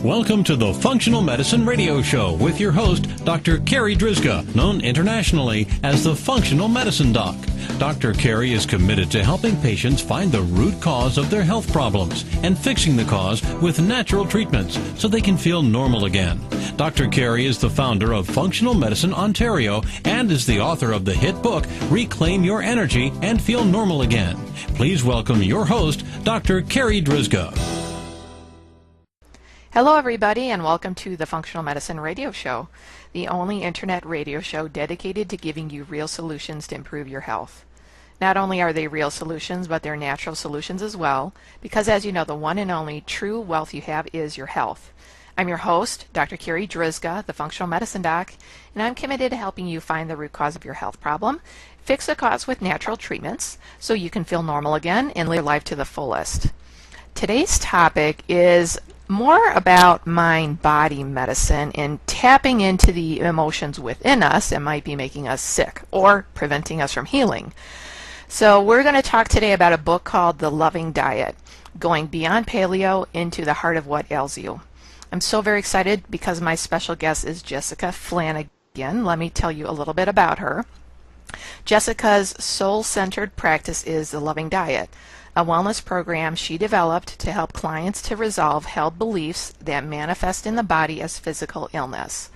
Welcome to the Functional Medicine Radio Show with your host, Dr. Carri Drzyzga, known internationally as the Functional Medicine Doc. Dr. Carri is committed to helping patients find the root cause of their health problems and fixing the cause with natural treatments so they can feel normal again. Dr. Carri is the founder of Functional Medicine Ontario and is the author of the hit book, Reclaim Your Energy and Feel Normal Again. Please welcome your host, Dr. Carri Drzyzga. Hello everybody, and welcome to the Functional Medicine Radio Show, the only internet radio show dedicated to giving you real solutions to improve your health. Not only are they real solutions, but they're natural solutions as well, because as you know, the one and only true wealth you have is your health. I'm your host, Dr. Carri Drzyzga, the Functional Medicine Doc, and I'm committed to helping you find the root cause of your health problem, fix the cause with natural treatments, so you can feel normal again and live life to the fullest. Today's topic is more about mind-body medicine and tapping into the emotions within us that might be making us sick or preventing us from healing. So we're going to talk today about a book called The Loving Diet, Going Beyond Paleo into the Heart of What Ails You. I'm so very excited because my special guest is Jessica Flanigan. Let me tell you a little bit about her. Jessica's soul-centered practice is The Loving Diet, a wellness program she developed to help clients to resolve held beliefs that manifest in the body as physical illness.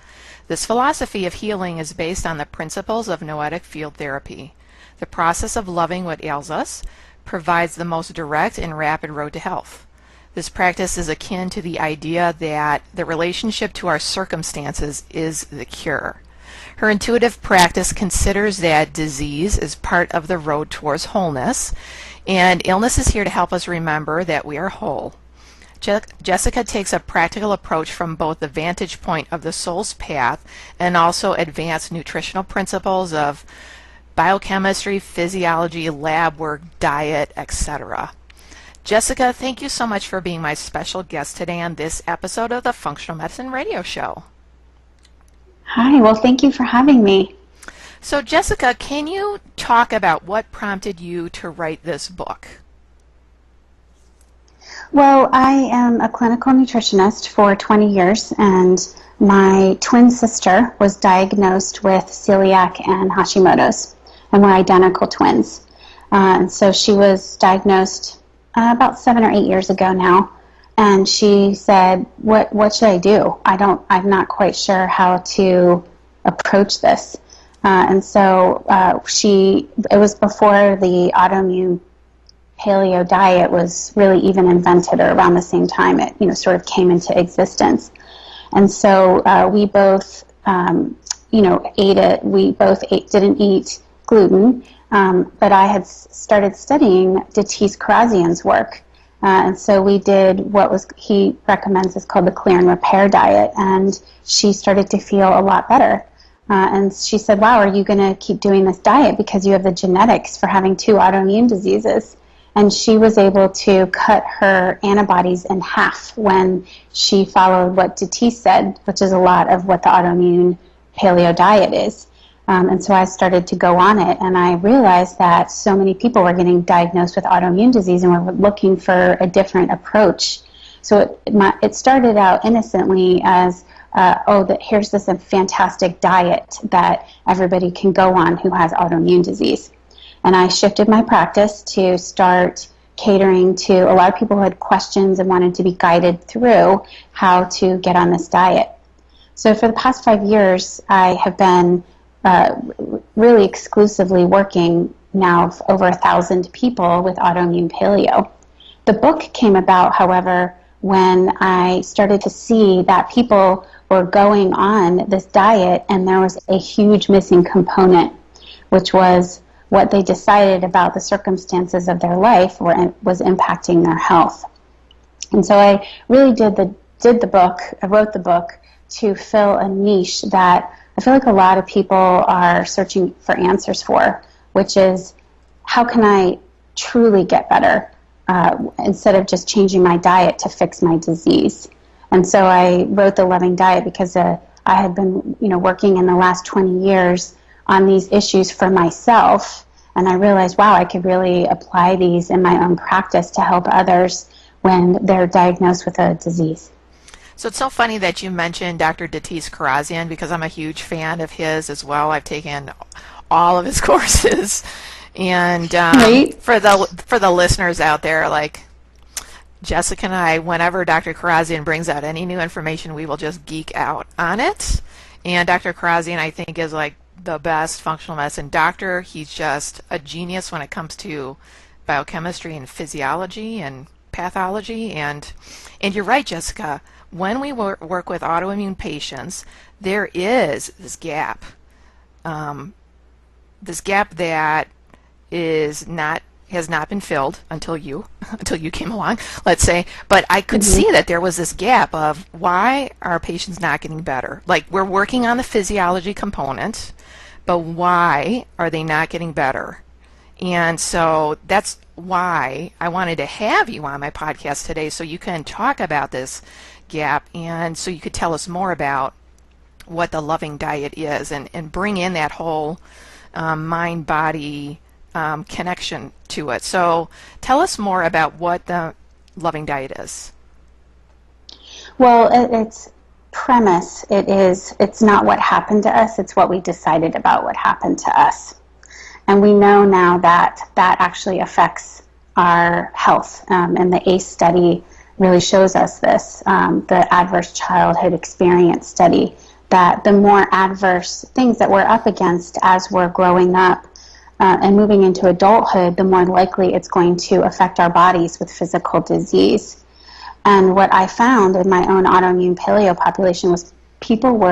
This philosophy of healing is based on the principles of Noetic Field Therapy. The process of loving what ails us provides the most direct and rapid road to health. This practice is akin to the idea that the relationship to our circumstances is the cure. Her intuitive practice considers that disease is part of the road towards wholeness, and illness is here to help us remember that we are whole. Jessica takes a practical approach from both the vantage point of the soul's path and also advanced nutritional principles of biochemistry, physiology, lab work, diet, etc. Jessica, thank you so much for being my special guest today on this episode of the Functional Medicine Radio Show. Hi, well, thank you for having me. So Jessica, can you talk about what prompted you to write this book? Well, I am a clinical nutritionist for 20 years, and my twin sister was diagnosed with celiac and Hashimoto's, and we're identical twins. And so she was diagnosed about 7 or 8 years ago now, and she said, what should I do? I'm not quite sure how to approach this. And so it was before the autoimmune paleo diet was really even invented, or around the same time it sort of came into existence. And so we both ate it. We both didn't eat gluten, but I had started studying Drzyzga Karazian's work. And so we did what he recommends is called the clear and repair diet, and she started to feel a lot better. And she said, wow, are you going to keep doing this diet because you have the genetics for having 2 autoimmune diseases? And she was able to cut her antibodies in half when she followed what Drzyzga said, which is a lot of what the autoimmune paleo diet is. And so I started to go on it, and I realized that so many people were getting diagnosed with autoimmune disease and were looking for a different approach. So it started out innocently as here's this fantastic diet that everybody can go on who has autoimmune disease. And I shifted my practice to start catering to a lot of people who had questions and wanted to be guided through how to get on this diet. So for the past 5 years, I have been really exclusively working now with over 1,000 people with autoimmune paleo. The book came about, however, when I started to see that people were going on this diet and there was a huge missing component, which was what they decided about the circumstances of their life was impacting their health. And so I really I wrote the book to fill a niche that I feel like a lot of people are searching for answers for, which is how can I truly get better instead of just changing my diet to fix my disease. And so I wrote The Loving Diet because I had been working in the last 20 years on these issues for myself, and I realized, wow, I could really apply these in my own practice to help others when they're diagnosed with a disease. So it's so funny that you mentioned Dr. Datis Karazian, because I'm a huge fan of his as well. I've taken all of his courses. And Right. for the listeners out there, like Jessica and I, whenever Dr. Karazian brings out any new information, we will just geek out on it. And Dr. Karazian, I think, is like the best functional medicine doctor. He's just a genius when it comes to biochemistry and physiology and pathology. And you're right, Jessica. When we work with autoimmune patients, there is this gap that has not been filled until you came along, let's say. But I could see that there was this gap of why are patients not getting better? Like, we're working on the physiology component, but why are they not getting better? And so that's why I wanted to have you on my podcast today, so you can talk about this gap, and so you could tell us more about what the loving diet is, and bring in that whole mind-body connection to it. So tell us more about what the loving diet is. Well, its premise, it's not what happened to us, it's what we decided about what happened to us. And we know now that actually affects our health. And the ACE study really shows us this, the Adverse Childhood Experience study, that the more adverse things that we're up against as we're growing up and moving into adulthood, the more likely it's going to affect our bodies with physical disease. And what I found in my own autoimmune paleo population was people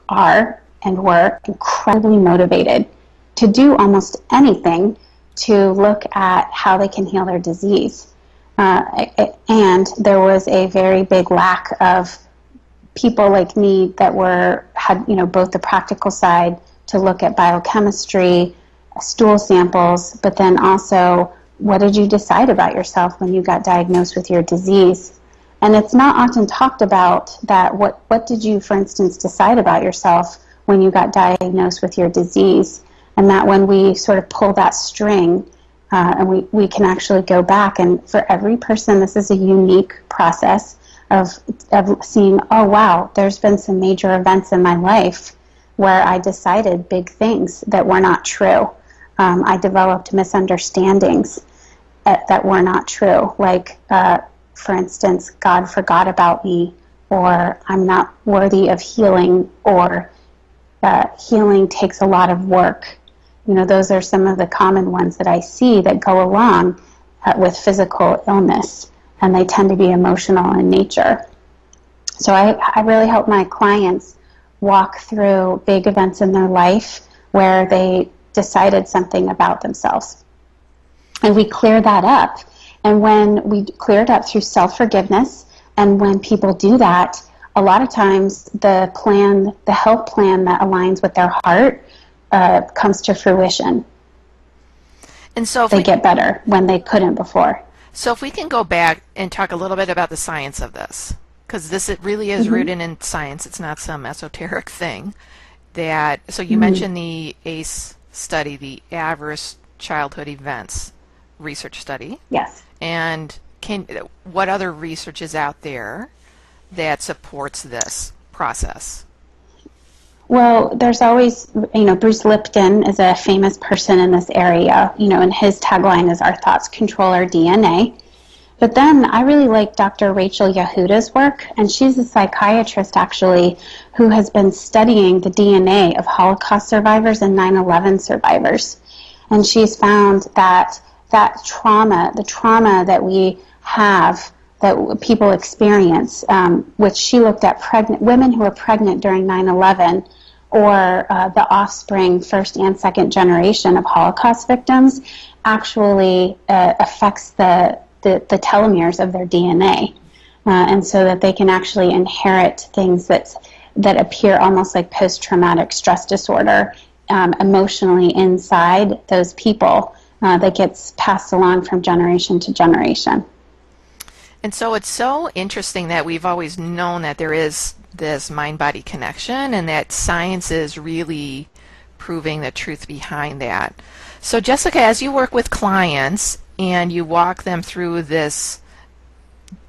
are incredibly motivated to do almost anything to look at how they can heal their disease. And there was a very big lack of people like me that had both the practical side to look at biochemistry, stool samples, but then also, what did you decide about yourself when you got diagnosed with your disease? And it's not often talked about that. What did you, for instance, decide about yourself when you got diagnosed with your disease? And that when we sort of pull that string, and we can actually go back, and for every person, this is a unique process of seeing, oh wow, there's been some major events in my life where I decided big things that were not true. I developed misunderstandings that were not true, like, for instance, God forgot about me, or I'm not worthy of healing, or healing takes a lot of work. Those are some of the common ones that I see that go along with physical illness, and they tend to be emotional in nature. So I really help my clients walk through big events in their life where they decided something about themselves. And we clear that up. And when we clear it up through self-forgiveness, and when people do that, a lot of times the health plan that aligns with their heart comes to fruition. And so they get better when they couldn't before. So if we can go back and talk a little bit about the science of this, because it really is rooted in science. It's not some esoteric thing. So you mentioned the ACE study, the Adverse Childhood Events research study. Yes. And what other research is out there that supports this process? Well, there's always, Bruce Lipton is a famous person in this area, and his tagline is "Our thoughts control our DNA." But then I really like Dr. Rachel Yehuda's work, and she's a psychiatrist, actually, who has been studying the DNA of Holocaust survivors and 9/11 survivors. And she's found that trauma, the trauma that we have, that people experience, which she looked at women who were pregnant during 9/11, or the offspring, first and second generation of Holocaust victims, actually affects the telomeres of their DNA, and so that they can actually inherit things that appear almost like post-traumatic stress disorder emotionally inside those people, that gets passed along from generation to generation. And so it's so interesting that we've always known that there is this mind-body connection, and that science is really proving the truth behind that. So Jessica, as you work with clients and you walk them through this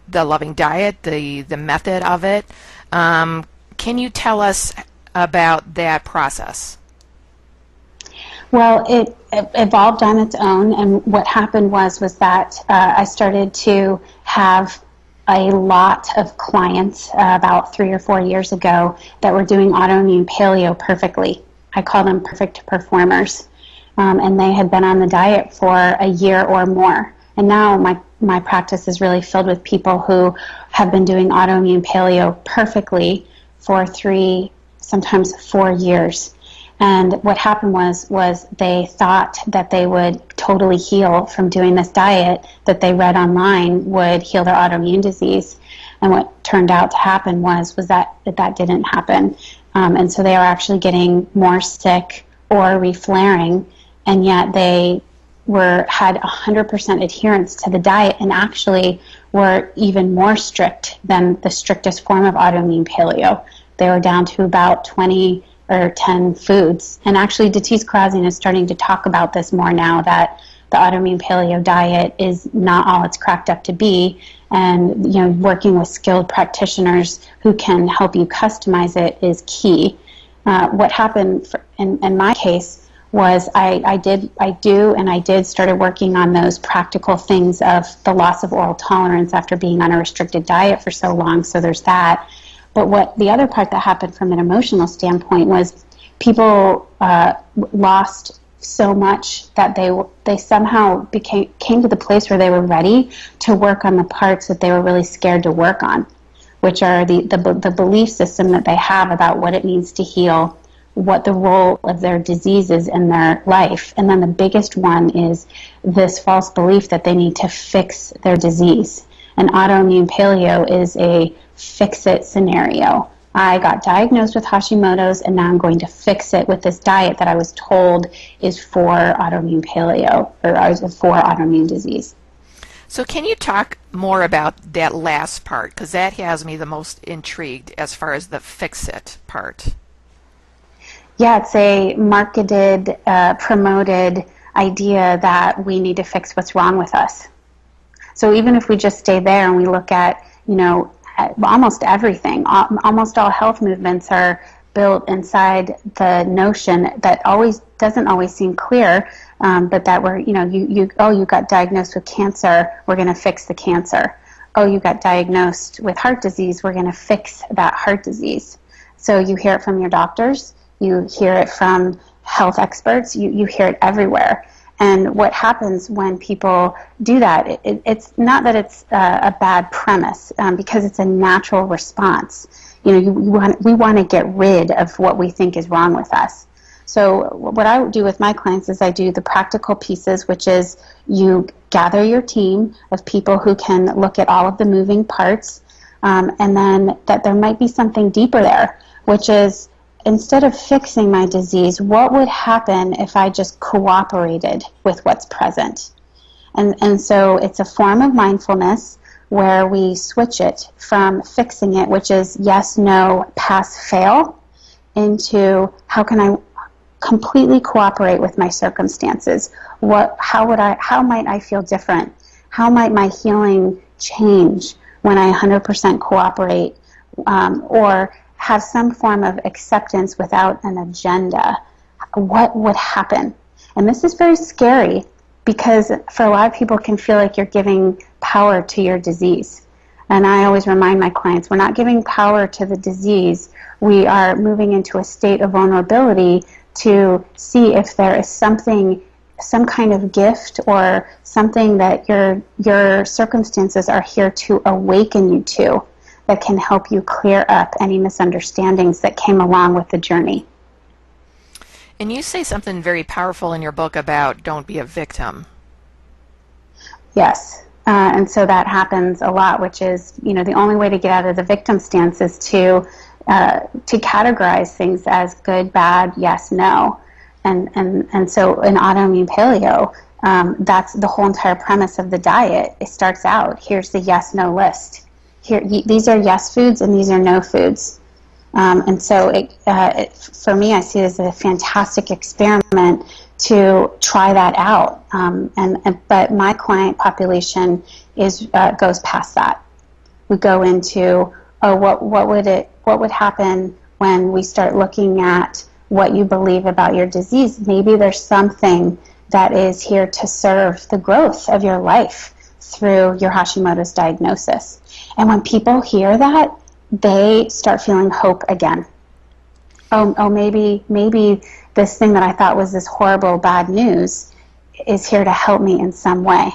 the loving diet, the method of it. Can you tell us about that process? Well, it evolved on its own, and what happened was that I started to have a lot of clients about 3 or 4 years ago that were doing autoimmune paleo perfectly. I call them perfect performers, and they had been on the diet for a year or more. And now my practice is really filled with people who have been doing autoimmune paleo perfectly for 3, sometimes 4 years. And what happened was they thought that they would totally heal from doing this diet that they read online would heal their autoimmune disease. And what turned out to happen was that didn't happen. And so they are actually getting more sick or reflaring, and yet they had 100% adherence to the diet and actually were even more strict than the strictest form of autoimmune paleo. They were down to about 20 or 10 foods. And actually, Datiz Karazian is starting to talk about this more now, that the autoimmune paleo diet is not all it's cracked up to be. And working with skilled practitioners who can help you customize it is key. What happened in my case was I started working on those practical things of the loss of oral tolerance after being on a restricted diet for so long. So there's that. But what the other part that happened from an emotional standpoint was people lost so much that they somehow came to the place where they were ready to work on the parts that they were really scared to work on, which are the belief system that they have about what it means to heal, what the role of their disease is in their life. And then the biggest one is this false belief that they need to fix their disease. And autoimmune paleo is a fix-it scenario. I got diagnosed with Hashimoto's, and now I'm going to fix it with this diet that I was told is for autoimmune paleo, or for autoimmune disease. So can you talk more about that last part? Because that has me the most intrigued as far as the fix-it part. Yeah, it's a marketed, promoted idea that we need to fix what's wrong with us. So even if we just stay there and we look at, almost everything, almost all health movements are built inside the notion that doesn't always seem clear, but that you got diagnosed with cancer, we're going to fix the cancer. Oh, you got diagnosed with heart disease, we're going to fix that heart disease. So you hear it from your doctors, you hear it from health experts, you hear it everywhere. And what happens when people do that, it's not that it's a bad premise, because it's a natural response. We want to get rid of what we think is wrong with us. So what I do with my clients is I do the practical pieces, which is you gather your team of people who can look at all of the moving parts, and then that there might be something deeper there, which is, instead of fixing my disease, what would happen if I just cooperated with what's present? And so it's a form of mindfulness where we switch it from fixing it, which is yes, no, pass, fail, into how can I completely cooperate with my circumstances? How might I feel different? How might my healing change when I 100% cooperate, or have some form of acceptance without an agenda? What would happen? And this is very scary, because for a lot of people, it can feel like you're giving power to your disease. And I always remind my clients, we're not giving power to the disease. We are moving into a state of vulnerability to see if there is some kind of gift or something that your circumstances are here to awaken you to, that can help you clear up any misunderstandings that came along with the journey. And you say something very powerful in your book about don't be a victim. Yes, and so that happens a lot, which is, the only way to get out of the victim stance is to categorize things as good, bad, yes, no. And so in autoimmune paleo, that's the whole entire premise of the diet. It starts out, here's the yes, no list. Here, these are yes foods and these are no foods. And so for me, I see it as a fantastic experiment to try that out. But my client population goes past that. We go into, oh, what would happen when we start looking at what you believe about your disease? Maybe there's something that is here to serve the growth of your life through your Hashimoto's diagnosis. And when people hear that, they start feeling hope again. Oh, maybe this thing that I thought was this horrible, bad news is here to help me in some way.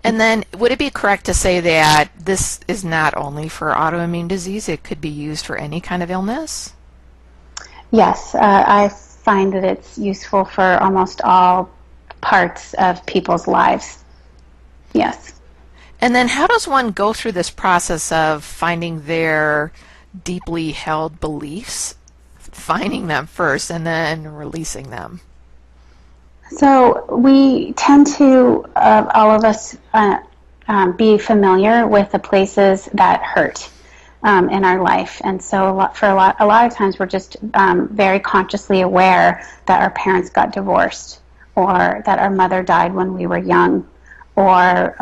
And then would it be correct to say that this is not only for autoimmune disease, it could be used for any kind of illness? Yes, I find that it's useful for almost all parts of people's lives. Yes. And then how does one go through this process of finding their deeply held beliefs, finding them first, and then releasing them? So we tend to, all of us, be familiar with the places that hurt in our life, and so a lot of times we're just very consciously aware that our parents got divorced, or that our mother died when we were young, or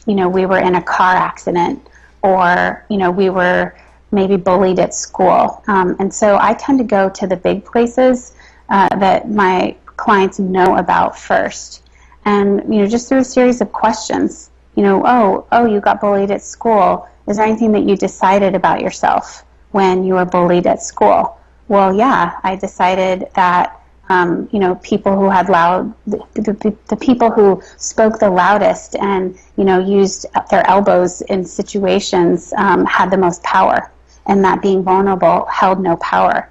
we were in a car accident, or we were maybe bullied at school, and so I tend to go to the big places that my clients know about first, and just through a series of questions. Oh, you got bullied at school. Is there anything that you decided about yourself when you were bullied at school? Well, yeah, I decided that people who had the people who spoke the loudest and used their elbows in situations had the most power, and that being vulnerable held no power.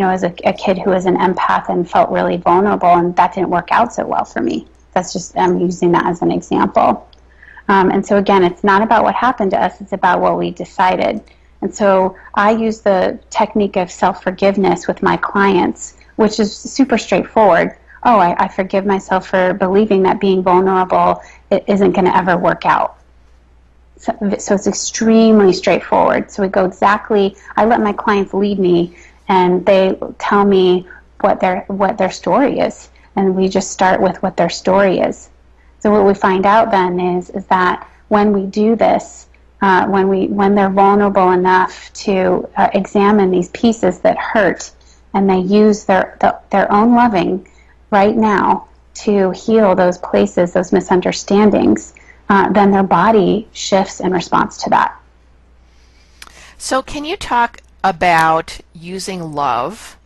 As a kid who was an empath and felt really vulnerable, and that didn't work out so well for me. That's just, I'm using that as an example. And so again, it's not about what happened to us, it's about what we decided. And so I use the technique of self-forgiveness with my clients, which is super straightforward. Oh, I forgive myself for believing that being vulnerable isn't going to ever work out. So it's extremely straightforward. So we go exactly, I let my clients lead me, and they tell me what their story is, and we just start with what their story is. So what we find out then is that when we do this, when they're vulnerable enough to examine these pieces that hurt, and they use their own loving right now to heal those places, those misunderstandings, then their body shifts in response to that. So can you talk about using love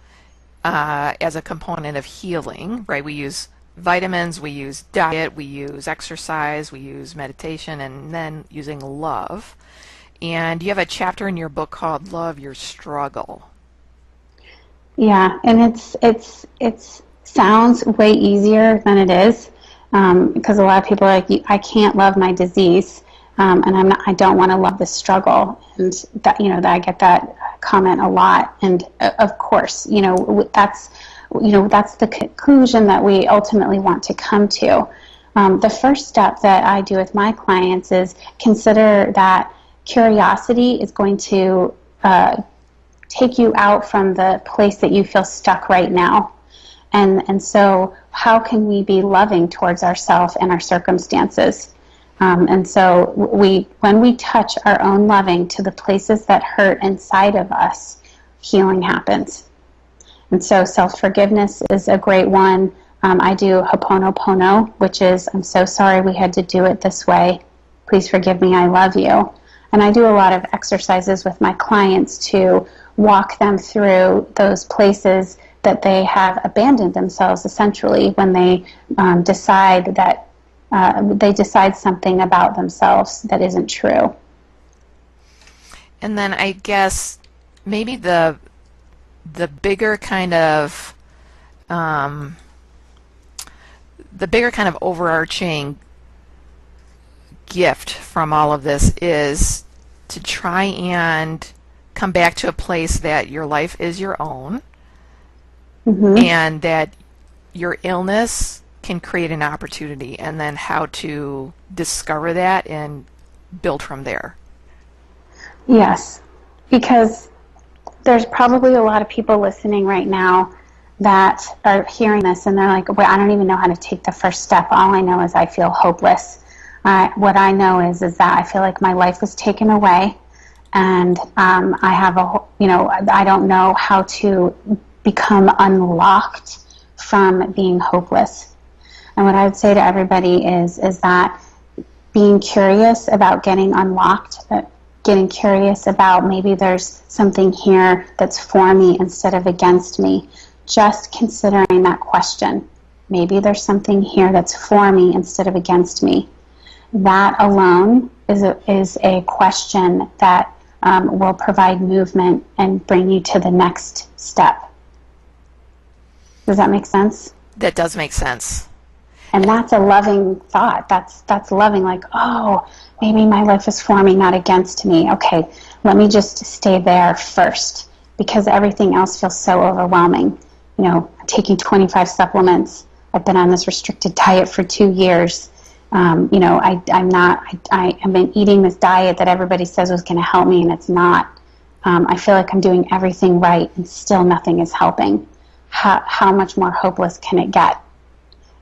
as a component of healing, right? We use vitamins, we use diet, we use exercise, we use meditation, and then using love. And you have a chapter in your book called Love Your Struggle. Yeah, and it sounds way easier than it is, because a lot of people are like, I can't love my disease, and I don't want to love the struggle, and that that I get that comment a lot, and of course, that's the conclusion that we ultimately want to come to. The first step that I do with my clients is consider that curiosity is going to take you out from the place that you feel stuck right now. And so how can we be loving towards ourselves and our circumstances? And so when we touch our own loving to the places that hurt inside of us, healing happens. And so self-forgiveness is a great one. I do Ho'oponopono, which is, I'm so sorry we had to do it this way. Please forgive me, I love you. And I do a lot of exercises with my clients to walk them through those places that they have abandoned themselves, essentially, when they decide something about themselves that isn't true. And then I guess maybe the bigger kind of overarching gift from all of this is to try and come back to a place that your life is your own, mm-hmm. and that your illness can create an opportunity, and then how to discover that and build from there. Yes, because there's probably a lot of people listening right now that are hearing this and they're like, wait, I don't even know how to take the first step. All I know is I feel hopeless. What I know is that I feel like my life was taken away, and I have I don't know how to become unlocked from being hopeless. And what I would say to everybody is that being curious about getting unlocked, getting curious about maybe there's something here that's for me instead of against me, just considering that question. Maybe there's something here that's for me instead of against me. That alone is a question that will provide movement and bring you to the next step. Does that make sense? That does make sense. And that's a loving thought. That's loving, like, oh, maybe my life is for me, not against me. Okay, let me just stay there first, because everything else feels so overwhelming. I'm taking 25 supplements. I've been on this restricted diet for 2 years. I've been eating this diet that everybody says was going to help me, and it's not. I feel like I'm doing everything right, and still nothing is helping. How much more hopeless can it get?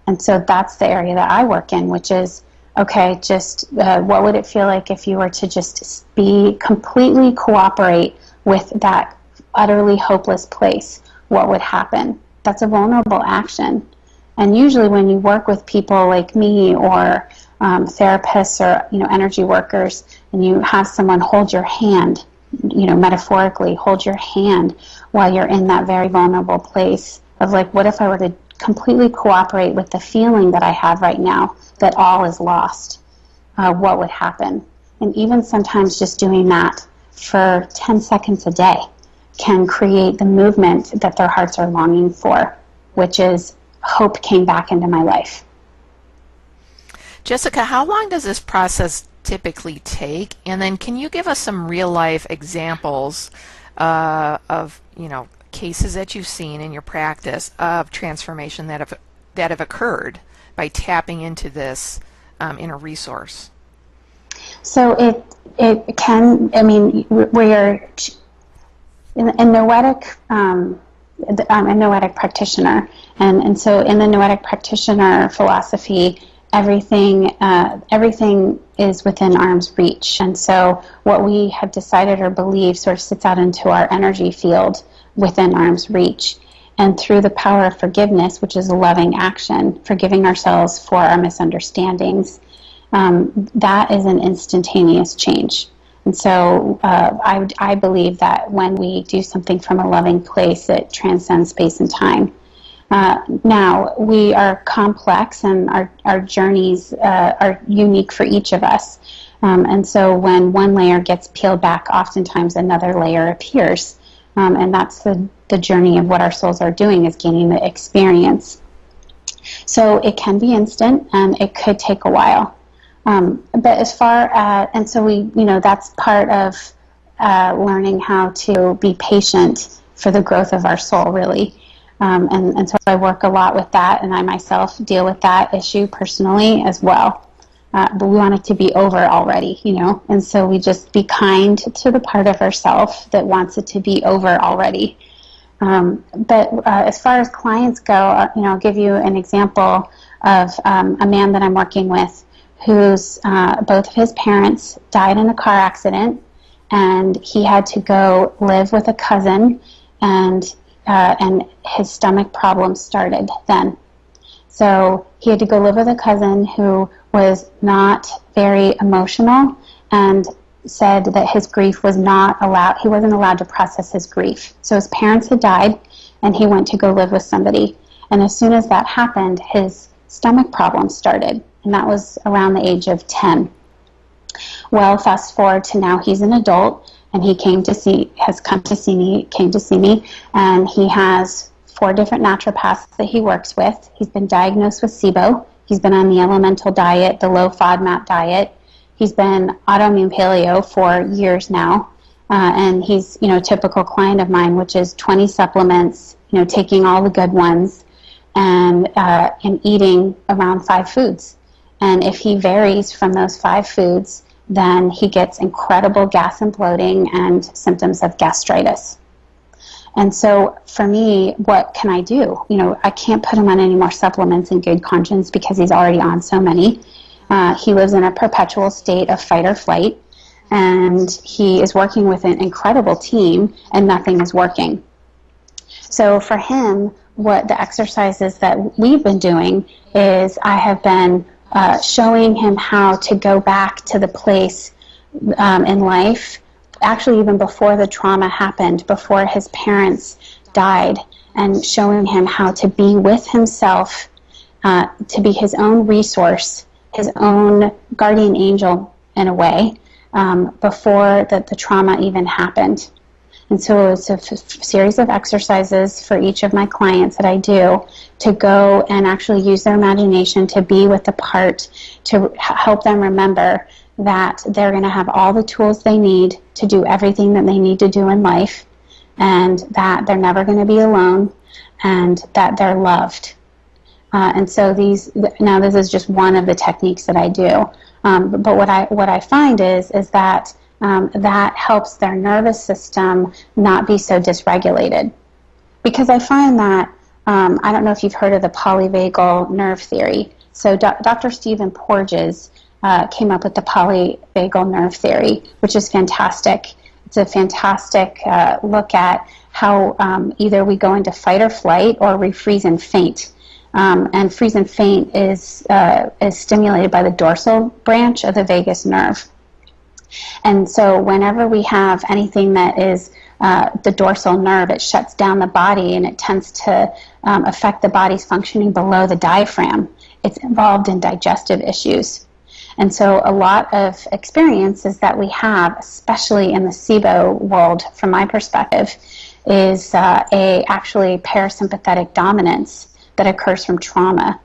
And so that's the area that I work in, which is, okay, just what would it feel like if you were to just completely cooperate with that utterly hopeless place? What would happen? That's a vulnerable action. And usually when you work with people like me or therapists or energy workers, and you have someone hold your hand, metaphorically hold your hand while you're in that very vulnerable place of like, what if I were to completely cooperate with the feeling that I have right now that all is lost? What would happen? And even sometimes just doing that for 10 seconds a day can create the movement that their hearts are longing for, which is hope came back into my life. Jessica, how long does this process typically take? And then can you give us some real life examples of cases that you've seen in your practice of transformation that have occurred by tapping into this inner resource? So it can, we're in Noetic. I'm a Noetic practitioner, and so in the Noetic practitioner philosophy, everything is within arm's reach. And so what we have decided or believe sort of sits out into our energy field within arm's reach. And through the power of forgiveness, which is a loving action, forgiving ourselves for our misunderstandings, that is an instantaneous change. And so I believe that when we do something from a loving place, it transcends space and time. Now, we are complex, and our journeys are unique for each of us. And so when one layer gets peeled back, oftentimes another layer appears. And that's the journey of what our souls are doing, is gaining the experience. So it can be instant, and it could take a while. But as far as, and so that's part of learning how to be patient for the growth of our soul, really. And so I work a lot with that, and I myself deal with that issue personally as well. But we want it to be over already, and so we just be kind to the part of ourselves that wants it to be over already. But as far as clients go, I'll give you an example of a man that I'm working with whose both of his parents died in a car accident, and he had to go live with a cousin, and his stomach problems started then. So he had to go live with a cousin who was not very emotional, and said that his grief was not allowed, he wasn't allowed to process his grief. So his parents had died, and he went to go live with somebody. And as soon as that happened, his stomach problems started, and that was around the age of 10. Well, fast forward to now, he's an adult, and he came to see me, and he has 4 different naturopaths that he works with. He's been diagnosed with SIBO. He's been on the elemental diet, the low FODMAP diet. He's been autoimmune paleo for years now, and he's a typical client of mine, which is 20 supplements, taking all the good ones, and eating around 5 foods. And if he varies from those 5 foods, then he gets incredible gas and bloating and symptoms of gastritis. And so for me, what can I do? I can't put him on any more supplements in good conscience because he's already on so many. He lives in a perpetual state of fight or flight, and he is working with an incredible team, and nothing is working. So for him, what the exercises that we've been doing is I have been showing him how to go back to the place in life, actually even before the trauma happened, before his parents died, and showing him how to be with himself, to be his own resource, his own guardian angel in a way, before the trauma even happened. And so it's a series of exercises for each of my clients that I do to go and actually use their imagination to be with the part, to help them remember that they're going to have all the tools they need to do everything that they need to do in life, and that they're never going to be alone, and that they're loved. And so this is just one of the techniques that I do. But what I find is that that helps their nervous system not be so dysregulated. Because I find that, I don't know if you've heard of the polyvagal nerve theory. So Dr. Stephen Porges came up with the polyvagal nerve theory, which is fantastic. It's a fantastic look at how either we go into fight or flight, or we freeze and faint. And freeze and faint is stimulated by the dorsal branch of the vagus nerve. And so whenever we have anything that is the dorsal nerve, it shuts down the body, and it tends to affect the body's functioning below the diaphragm. It's involved in digestive issues. And so a lot of experiences that we have, especially in the SIBO world, from my perspective, is actually parasympathetic dominance that occurs from trauma.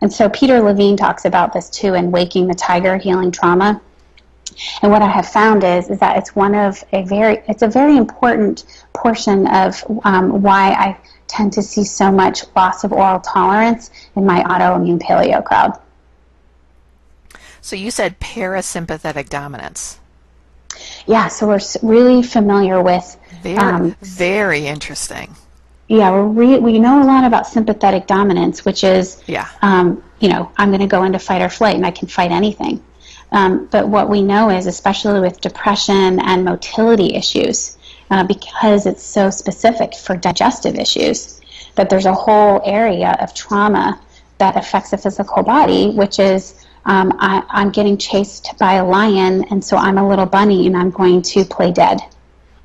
And so Peter Levine talks about this too in Waking the Tiger, Healing Trauma. And what I have found is that it's a very important portion of why I tend to see so much loss of oral tolerance in my autoimmune paleo crowd. So you said parasympathetic dominance. Yeah, so we're really familiar with... Very interesting. Yeah, we know a lot about sympathetic dominance, which is, I'm going to go into fight or flight, and I can fight anything. But what we know is, especially with depression and motility issues, because it's so specific for digestive issues, that there's a whole area of trauma that affects the physical body, which is I'm getting chased by a lion, and so I'm a little bunny, and I'm going to play dead.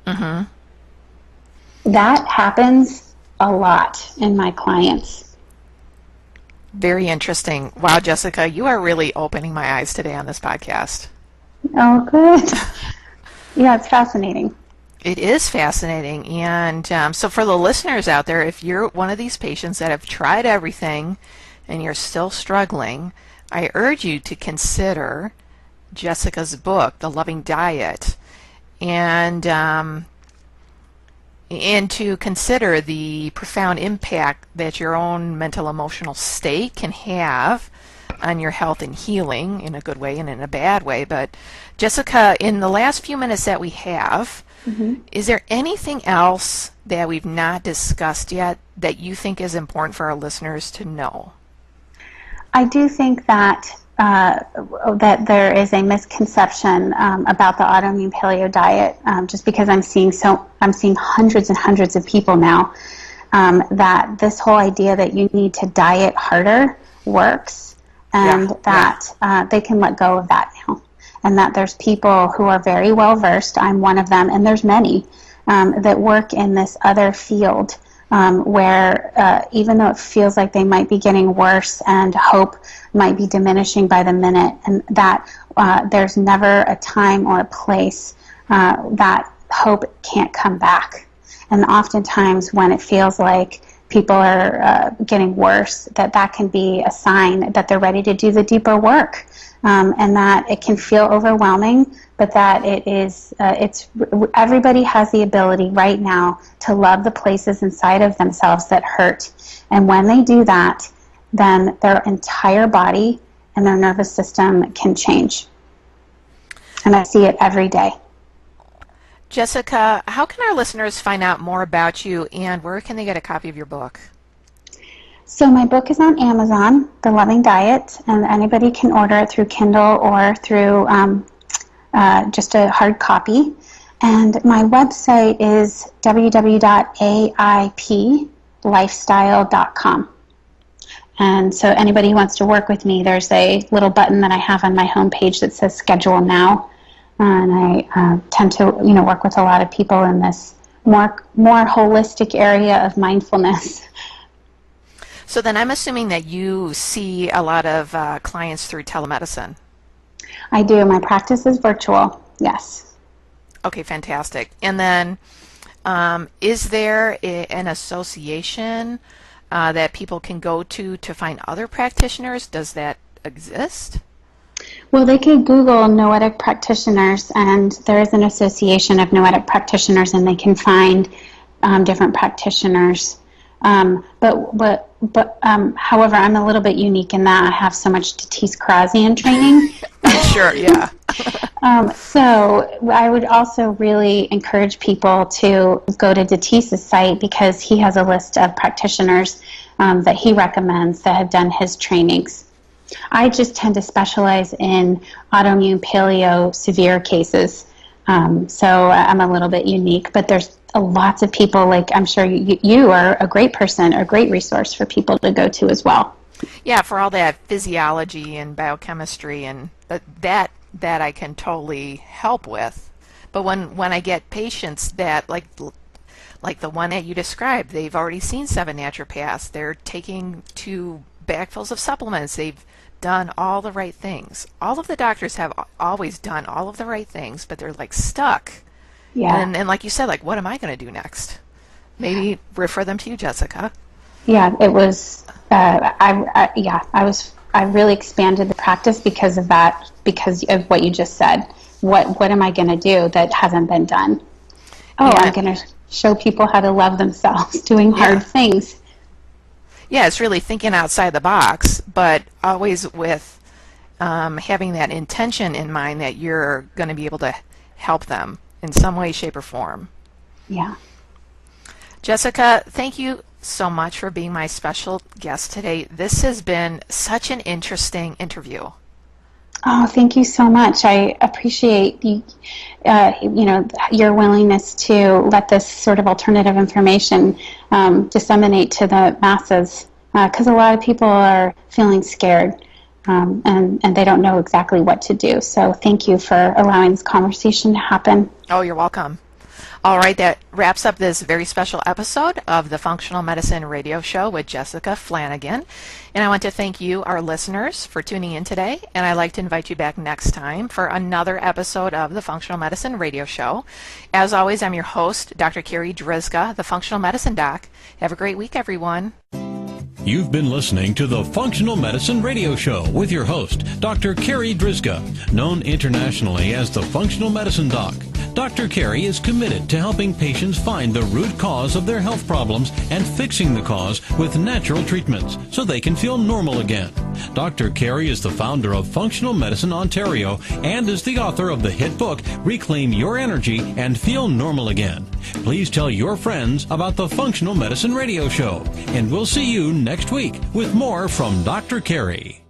Mm-hmm. That happens a lot in my clients. Very interesting. Wow, Jessica, you are really opening my eyes today on this podcast. Oh, good. Yeah, it's fascinating. It is fascinating. And so for the listeners out there, if you're one of these patients that have tried everything and you're still struggling, I urge you to consider Jessica's book, The Loving Diet, and to consider the profound impact that your own mental emotional state can have on your health and healing, in a good way and in a bad way. But Jessica, in the last few minutes that we have, is there anything else that we've not discussed yet that you think is important for our listeners to know? I do think that that there is a misconception about the autoimmune paleo diet, just because I'm seeing hundreds and hundreds of people now, that this whole idea that you need to diet harder works, and they can let go of that now, and that there's people who are very well versed. I'm one of them, and there's many that work in this other field. Where even though it feels like they might be getting worse and hope might be diminishing by the minute, and that there's never a time or a place that hope can't come back. And oftentimes when it feels like people are getting worse, that can be a sign that they're ready to do the deeper work, and that it can feel overwhelming, but that everybody has the ability right now to love the places inside of themselves that hurt. And when they do that, then their entire body and their nervous system can change. And I see it every day. Jessica, how can our listeners find out more about you, and where can they get a copy of your book? So my book is on Amazon, The Loving Diet, and anybody can order it through Kindle or through just a hard copy. And my website is www.aiplifestyle.com. And so anybody who wants to work with me, there's a little button that I have on my homepage that says Schedule Now. And I tend to, work with a lot of people in this more holistic area of mindfulness. So then I'm assuming that you see a lot of clients through telemedicine. I do. My practice is virtual, yes. Okay, fantastic. And then is there an association that people can go to find other practitioners? Does that exist? Well, they could Google Noetic practitioners, and there is an association of Noetic practitioners, and they can find different practitioners. However, I'm a little bit unique in that I have so much Drzyzga training. Sure, yeah. So I would also really encourage people to go to Drzyzga's site, because he has a list of practitioners that he recommends that have done his trainings. I just tend to specialize in autoimmune paleo severe cases. So I'm a little bit unique, but there's lots of people, like I'm sure you are a great person, a great resource for people to go to as well. Yeah, for all that physiology and biochemistry, and that I can totally help with. But when I get patients that, like the one that you described, they've already seen 7 naturopaths, they're taking 2 bagfuls of supplements, they've done all the right things. All of the doctors have always done all of the right things, but they're like stuck. Yeah. And like you said, like, what am I going to do next? Maybe refer them to you, Jessica. Yeah, it was. I really expanded the practice because of that, because of what you just said. What am I going to do that hasn't been done? Oh, yeah. I'm going to show people how to love themselves, doing hard things. Yeah, it's really thinking outside the box, but always with having that intention in mind that you're going to be able to help them in some way, shape, or form. Yeah. Jessica, thank you so much for being my special guest today. This has been such an interesting interview. Oh, thank you so much. I appreciate your willingness to let this sort of alternative information disseminate to the masses, because a lot of people are feeling scared and they don't know exactly what to do. So thank you for allowing this conversation to happen. Oh, you're welcome. All right, that wraps up this very special episode of the Functional Medicine Radio Show with Jessica Flanigan. And I want to thank you, our listeners, for tuning in today. And I'd like to invite you back next time for another episode of the Functional Medicine Radio Show. As always, I'm your host, Dr. Carri Drzyzga, the Functional Medicine Doc. Have a great week, everyone. You've been listening to the Functional Medicine Radio Show with your host, Dr. Carri Drzyzga, known internationally as the Functional Medicine Doc. Dr. Carri is committed to helping patients find the root cause of their health problems and fixing the cause with natural treatments so they can feel normal again. Dr. Carri is the founder of Functional Medicine Ontario and is the author of the hit book, Reclaim Your Energy and Feel Normal Again. Please tell your friends about the Functional Medicine Radio Show, and we'll see you next week with more from Dr. Carri.